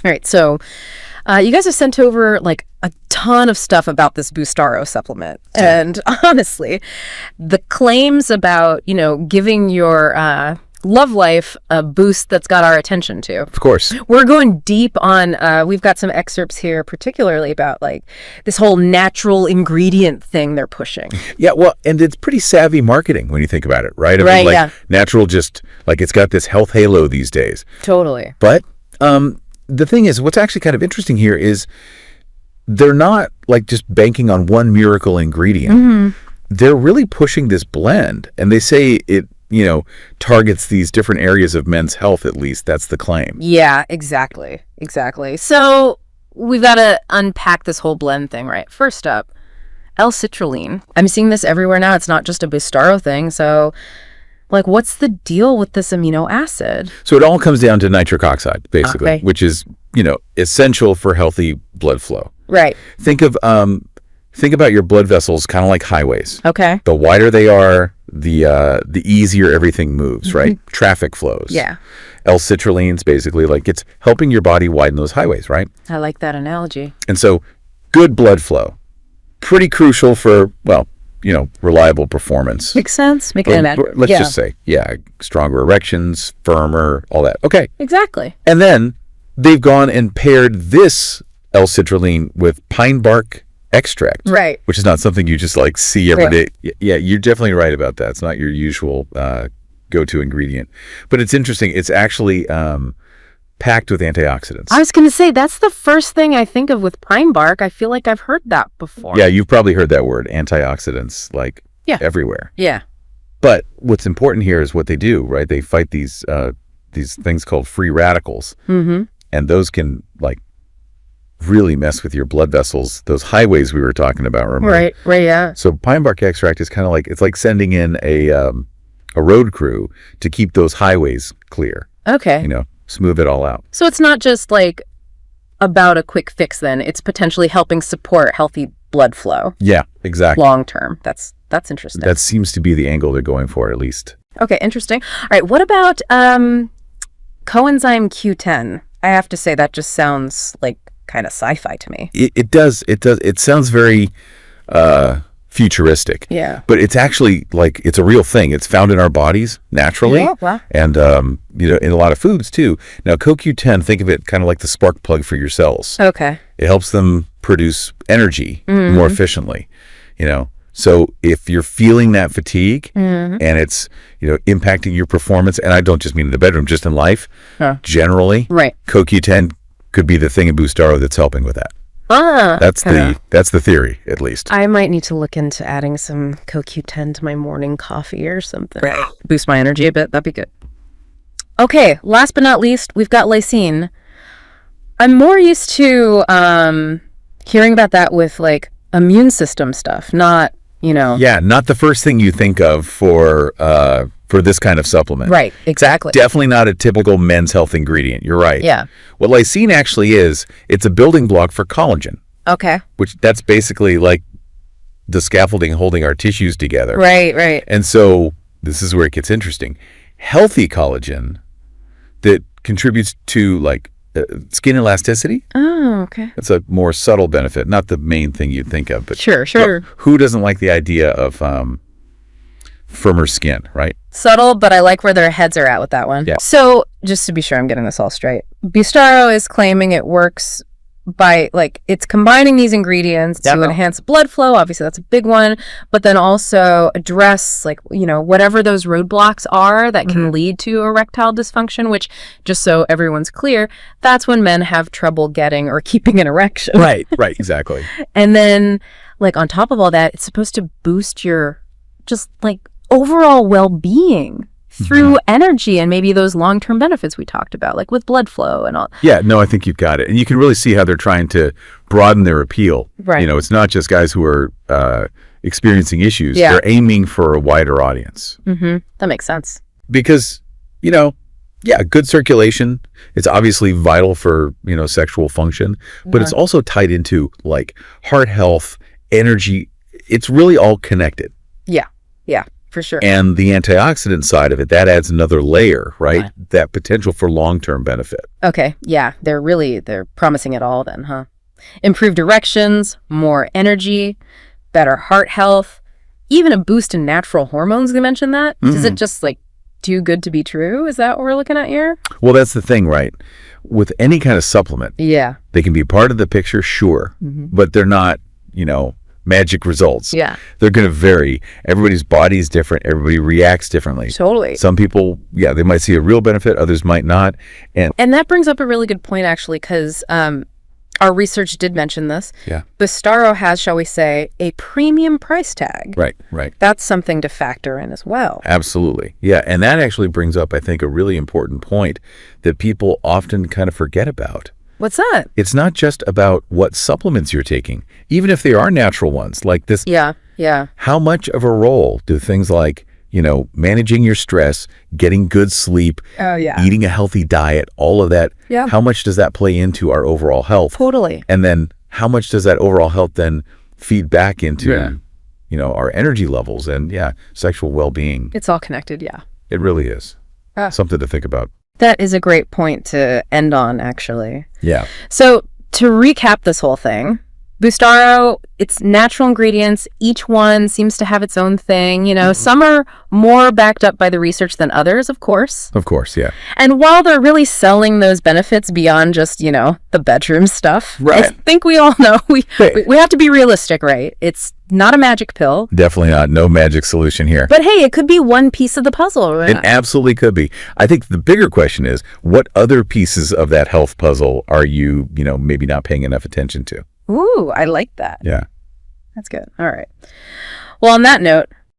All right, so you guys have sent over like a ton of stuff about this Boostaro supplement. And honestly, the claims about, giving your love life a boost that's got our attention too. Of course. We're going deep on, we've got some excerpts here, particularly about like this whole natural ingredient thing they're pushing. Yeah, well, and it's pretty savvy marketing when you think about it, right? Right, like, yeah. Natural, just like it's got this health halo these days. Totally. But the thing is, what's actually kind of interesting here is they're not like just banking on one miracle ingredient. Mm-hmm. They're really pushing this blend, and they say it, targets these different areas of men's health, at least. That's the claim. Yeah, exactly. So we've got to unpack this whole blend thing, right? First up, L-Citrulline. I'm seeing this everywhere now. It's not just a Boostaro thing. So, like, what's the deal with this amino acid? So it all comes down to nitric oxide, basically, Okay. which is, essential for healthy blood flow. Right. Think about your blood vessels kind of like highways. Okay. The wider they are, the easier everything moves, right? Traffic flows. Yeah. L-citrulline's basically like it's helping your body widen those highways, right? I like that analogy. And so good blood flow, pretty crucial for, reliable performance. Makes sense. Let's just say, stronger erections, firmer, all that. Okay. Exactly. And then they've gone and paired this L-citrulline with pine bark extract, Right. which is not something you just like see every day. Yeah, you're definitely right about that. It's not your usual go-to ingredient, but it's interesting. It's actually packed with antioxidants. I was going to say, that's the first thing I think of with pine bark. I feel like I've heard that before. Yeah, you've probably heard that word, antioxidants, like everywhere. Yeah. But what's important here is what they do, right? They fight these things called free radicals, Mm-hmm. and those can like really mess with your blood vessels, those highways we were talking about, remember? Right, yeah. So pine bark extract is kind of like, it's like sending in a road crew to keep those highways clear, Okay. smooth it all out. So it's not just like about a quick fix then. It's potentially helping support healthy blood flow Yeah, exactly. long term. That's interesting. That seems to be the angle they're going for, at least. Okay, interesting. All right, what about coenzyme Q10? I have to say that just sounds like kind of sci-fi to me. It does. It sounds very futuristic. Yeah. But it's actually like, it's a real thing. It's found in our bodies naturally. Oh, wow. And, in a lot of foods too. Now, CoQ10, think of it kind of like the spark plug for your cells. Okay. It helps them produce energy more efficiently, So if you're feeling that fatigue and it's, impacting your performance, and I don't just mean in the bedroom, just in life, generally, Right. CoQ10 could be the thing in Boostaro that's helping with that. That's the theory, at least. I might need to look into adding some CoQ10 to my morning coffee or something. Right. Boost my energy a bit. That'd be good. Okay, last but not least, we've got lysine. I'm more used to hearing about that with like immune system stuff, not, Yeah, not the first thing you think of for this kind of supplement. Right, exactly. Definitely not a typical men's health ingredient. You're right. Yeah. What lysine actually is, it's a building block for collagen, Okay. which that's basically like the scaffolding holding our tissues together. Right. And so this is where it gets interesting. Healthy collagen that contributes to like skin elasticity. Oh, okay. That's a more subtle benefit, not the main thing you'd think of. But Sure. but who doesn't like the idea of firmer skin, right? Subtle, but I like where their heads are at with that one. Yeah. So just to be sure I'm getting this all straight, Boostaro is claiming it works by like it's combining these ingredients to enhance blood flow. Obviously that's a big one, but then also address like, whatever those roadblocks are that can lead to erectile dysfunction, which just so everyone's clear, that's when men have trouble getting or keeping an erection. Right, exactly. And then like on top of all that, it's supposed to boost your just like overall well-being through energy and maybe those long-term benefits we talked about, like with blood flow and all. Yeah, no, I think you've got it. And you can really see how they're trying to broaden their appeal. Right. It's not just guys who are experiencing issues. Yeah. They're aiming for a wider audience. That makes sense. Because, good circulation. It's obviously vital for, sexual function, but it's also tied into like heart health, energy. It's really all connected. Yeah. For sure. And the antioxidant side of it, that adds another layer, right? That potential for long-term benefit. Okay. Yeah. They're promising it all then, huh? Improved erections, more energy, better heart health, even a boost in natural hormones. They mentioned that. Does it just like too good to be true? Is that what we're looking at here? Well, that's the thing, right? With any kind of supplement, they can be part of the picture, sure, but they're not, magic results. Yeah. They're going to vary. Everybody's body is different. Everybody reacts differently. Totally. Some people, they might see a real benefit. Others might not. And that brings up a really good point, actually, because our research did mention this. Yeah. Boostaro has, shall we say, a premium price tag. Right. That's something to factor in as well. Absolutely. Yeah. And that actually brings up, I think, a really important point that people often kind of forget about. What's that? It's not just about what supplements you're taking, even if they are natural ones like this. Yeah. How much of a role do things like, managing your stress, getting good sleep, eating a healthy diet, all of that, how much does that play into our overall health? Totally. And then how much does that overall health then feed back into, our energy levels and, sexual well-being? It's all connected, It really is. Something to think about. That is a great point to end on, actually. Yeah. So to recap this whole thing, Boostaro, it's natural ingredients. Each one seems to have its own thing. Some are more backed up by the research than others, of course. Of course, yeah. And while they're really selling those benefits beyond just, the bedroom stuff, right. I think we all know we have to be realistic, right? It's not a magic pill. Definitely not. No magic solution here. But hey, it could be one piece of the puzzle. Right? It absolutely could be. I think the bigger question is, what other pieces of that health puzzle are you, maybe not paying enough attention to? Ooh, I like that. Yeah. That's good. All right. Well, on that note,